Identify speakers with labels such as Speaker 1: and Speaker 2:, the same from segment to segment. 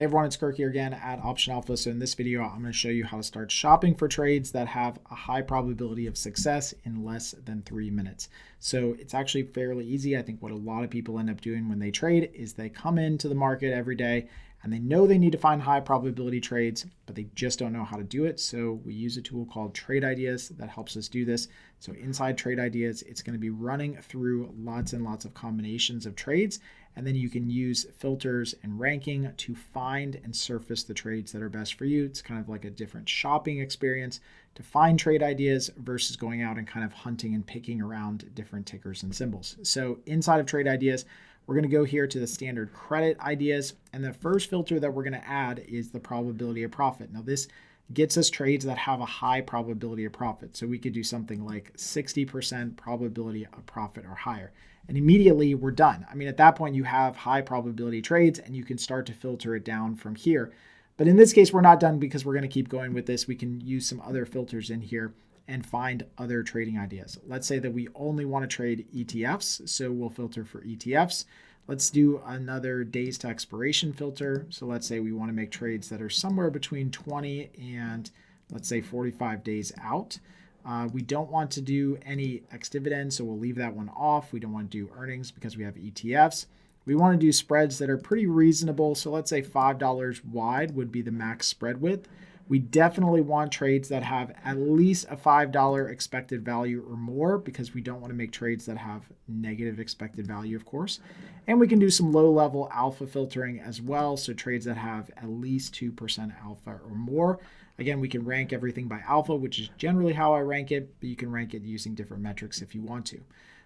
Speaker 1: Hey everyone, it's Kirk here again at Option Alpha. So in this video, I'm going to show you how to start shopping for trades that have a high probability of success in less than 3 minutes. So it's actually fairly easy. I think what a lot of people end up doing when they trade is they come into the market every day and they know they need to find high probability trades, but they just don't know how to do it. So we use a tool called Trade Ideas that helps us do this. So inside Trade Ideas, it's going to be running through lots and lots of combinations of trades. And then you can use filters and ranking to find and surface the trades that are best for you. It's kind of like a different shopping experience to find trade ideas versus going out and kind of hunting and picking around different tickers and symbols. So inside of Trade Ideas, we're going to go here to the standard credit ideas. And the first filter that we're going to add is the probability of profit. Now this gets us trades that have a high probability of profit. So we could do something like 60% probability of profit or higher. And immediately we're done. I mean, at that point, you have high probability trades and you can start to filter it down from here. But in this case, we're not done because we're going to keep going with this. We can use some other filters in here and find other trading ideas. Let's say that we only want to trade ETFs. So we'll filter for ETFs. Let's do another days to expiration filter. So let's say we want to make trades that are somewhere between 20 and let's say 45 days out. We don't want to do any ex-dividend, so we'll leave that one off. We don't want to do earnings because we have ETFs. We want to do spreads that are pretty reasonable. So let's say $5 wide would be the max spread width. We definitely want trades that have at least a $5 expected value or more because we don't want to make trades that have negative expected value, of course. And we can do some low-level alpha filtering as well, so trades that have at least 2% alpha or more. Again, we can rank everything by alpha, which is generally how I rank it, but you can rank it using different metrics if you want to.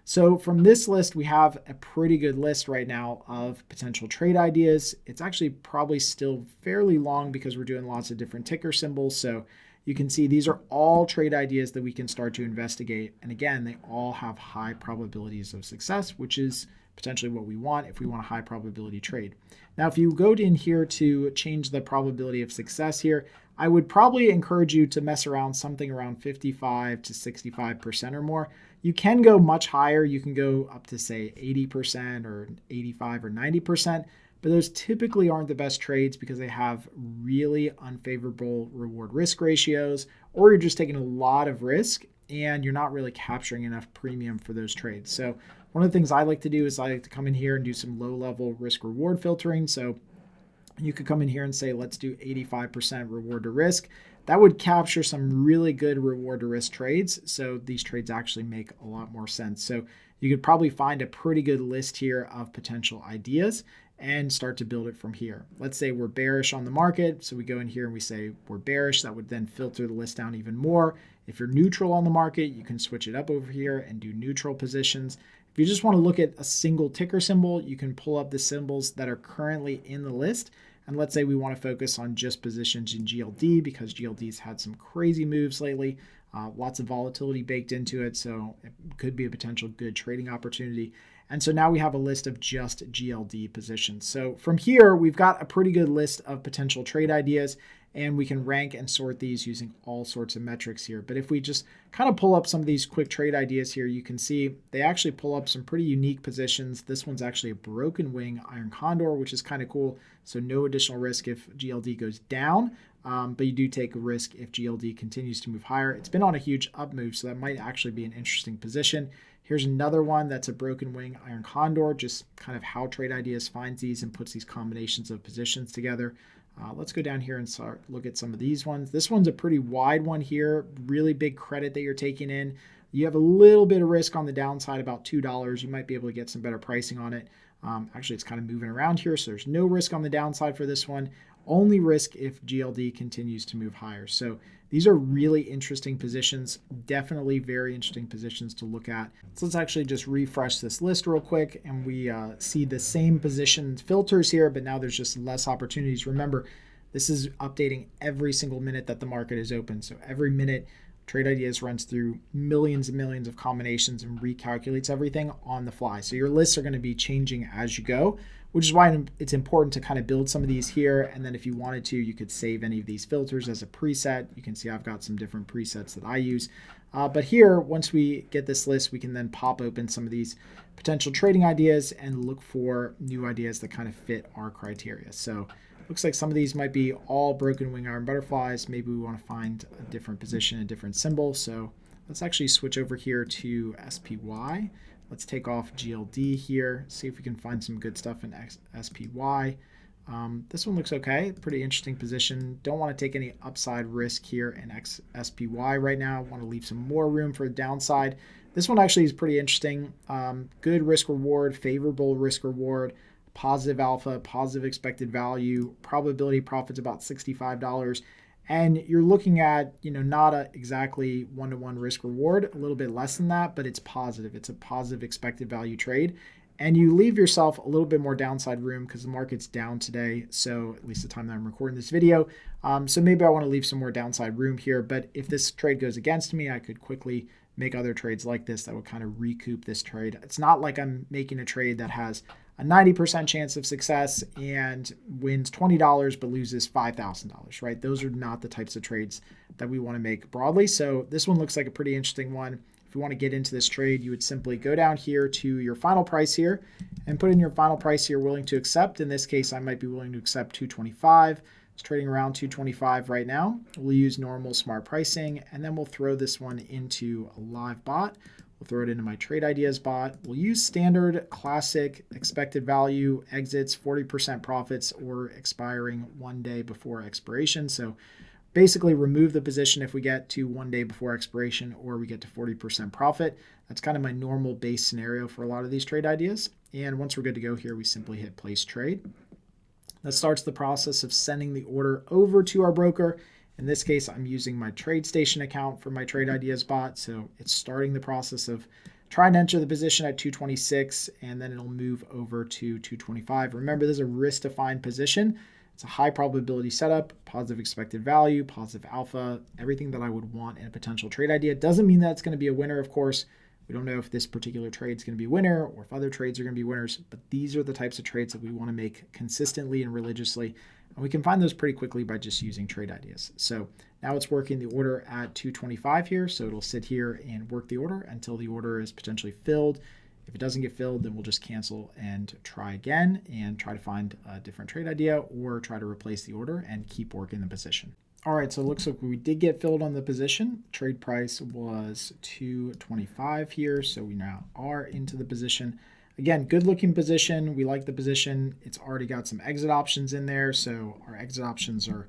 Speaker 1: So from this list, we have a pretty good list right now of potential trade ideas. It's actually probably still fairly long because we're doing lots of different ticker symbols. So you can see these are all trade ideas that we can start to investigate. And again, they all have high probabilities of success, which is potentially what we want if we want a high probability trade. Now, if you go in here to change the probability of success here, I would probably encourage you to mess around something around 55 to 65% or more. You can go much higher. You can go up to say 80% or 85 or 90%, but those typically aren't the best trades because they have really unfavorable reward risk ratios, or you're just taking a lot of risk and you're not really capturing enough premium for those trades. So one of the things I like to do is I like to come in here and do some low-level risk reward filtering. So you could come in here and say, let's do 85% reward to risk. That would capture some really good reward to risk trades. So these trades actually make a lot more sense. So you could probably find a pretty good list here of potential ideas and start to build it from here. Let's say we're bearish on the market. So we go in here and we say we're bearish. That would then filter the list down even more. If you're neutral on the market, you can switch it up over here and do neutral positions. If you just want to look at a single ticker symbol, you can pull up the symbols that are currently in the list. And let's say we want to focus on just positions in GLD because GLD's had some crazy moves lately, lots of volatility baked into it. So it could be a potential good trading opportunity. And so now we have a list of just GLD positions. So from here, we've got a pretty good list of potential trade ideas, and we can rank and sort these using all sorts of metrics here. But if we just kind of pull up some of these quick trade ideas here, you can see they actually pull up some pretty unique positions. This one's actually a broken wing iron condor, which is kind of cool. So no additional risk if GLD goes down, but you do take a risk if GLD continues to move higher. It's been on a huge up move, so that might actually be an interesting position. Here's another one that's a broken wing iron condor, just kind of how Trade Ideas finds these and puts these combinations of positions together. Let's go down here and start look at some of these ones. This one's a pretty wide one here, really big credit that you're taking in. You have a little bit of risk on the downside, about $2. You might be able to get some better pricing on it. Actually, it's kind of moving around here, so there's no risk on the downside for this one. Only risk if GLD continues to move higher. So these are really interesting positions, definitely very interesting positions to look at. So let's actually just refresh this list real quick, and we see the same position filters here, but now there's just less opportunities. Remember, this is updating every single minute that the market is open. So every minute, Trade Ideas runs through millions and millions of combinations and recalculates everything on the fly. So your lists are going to be changing as you go, which is why it's important to kind of build some of these here. And then if you wanted to, you could save any of these filters as a preset. You can see I've got some different presets that I use. But here, once we get this list, we can then pop open some of these potential trading ideas and look for new ideas that kind of fit our criteria. So Looks like some of these might be all broken wing iron butterflies. Maybe we want to find a different position, a different symbol. So let's actually switch over here to SPY. Let's take off GLD here, see if we can find some good stuff in SPY. This one looks okay, pretty interesting position. Don't want to take any upside risk here in SPY right now. Want to leave some more room for the downside. This one actually is pretty interesting. Good risk reward, favorable risk reward, positive alpha, positive expected value, probability profits about $65. And you're looking at, not a exactly one-to-one risk reward, a little bit less than that, but it's positive. It's a positive expected value trade. And you leave yourself a little bit more downside room because the market's down today. So at least the time that I'm recording this video. So maybe I want to leave some more downside room here. But if this trade goes against me, I could quickly make other trades like this that would kind of recoup this trade. It's not like I'm making a trade that has a 90% chance of success and wins $20 but loses $5,000, right? Those are not the types of trades that we want to make broadly. So this one looks like a pretty interesting one. If you want to get into this trade, you would simply go down here to your final price here and put in your final price you're willing to accept. In this case, I might be willing to accept 225. It's trading around 225 right now. We'll use normal smart pricing, and then we'll throw this one into a live bot. We'll throw it into my trade ideas bot. We'll use standard classic expected value exits, 40% profits, or expiring 1 day before expiration. So basically remove the position if we get to 1 day before expiration or we get to 40% profit. That's kind of my normal base scenario for a lot of these trade ideas. And once we're good to go here, we simply hit place trade. That starts the process of sending the order over to our broker. In this case, I'm using my TradeStation account for my Trade Ideas bot. So it's starting the process of trying to enter the position at 226, and then it'll move over to 225. Remember, this is a risk-defined position. It's a high probability setup, positive expected value, positive alpha, everything that I would want in a potential trade idea. Doesn't mean that it's going to be a winner, of course. We don't know if this particular trade is going to be a winner or if other trades are going to be winners, but these are the types of trades that we want to make consistently and religiously. And we can find those pretty quickly by just using trade ideas. So now it's working the order at 225 here. So it'll sit here and work the order until the order is potentially filled. If it doesn't get filled, then we'll just cancel and try again and try to find a different trade idea or try to replace the order and keep working the position. All right, so it looks like we did get filled on the position. Trade price was 225 here, so we now are into the position. Again, good looking position. We like the position. It's already got some exit options in there, so our exit options are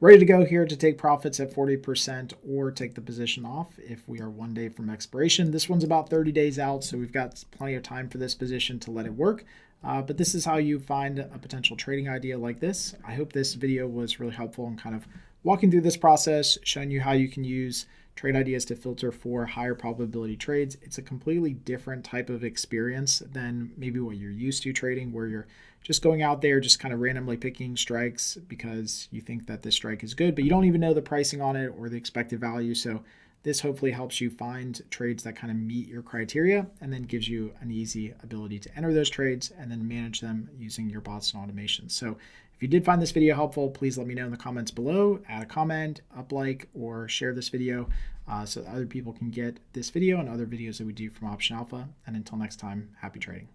Speaker 1: ready to go here to take profits at 40% or take the position off if we are 1 day from expiration. This one's about 30 days out, so we've got plenty of time for this position to let it work. But this is how you find a potential trading idea like this. I hope this video was really helpful in kind of walking through this process, showing you how you can use trade ideas to filter for higher probability trades. It's a completely different type of experience than maybe what you're used to trading, where you're just going out there, just kind of randomly picking strikes because you think that this strike is good, but you don't even know the pricing on it or the expected value. So this hopefully helps you find trades that kind of meet your criteria and then gives you an easy ability to enter those trades and then manage them using your bots and automations. So if you did find this video helpful, please let me know in the comments below, add a comment, up like, or share this video so that other people can get this video and other videos that we do from Option Alpha. And until next time, happy trading.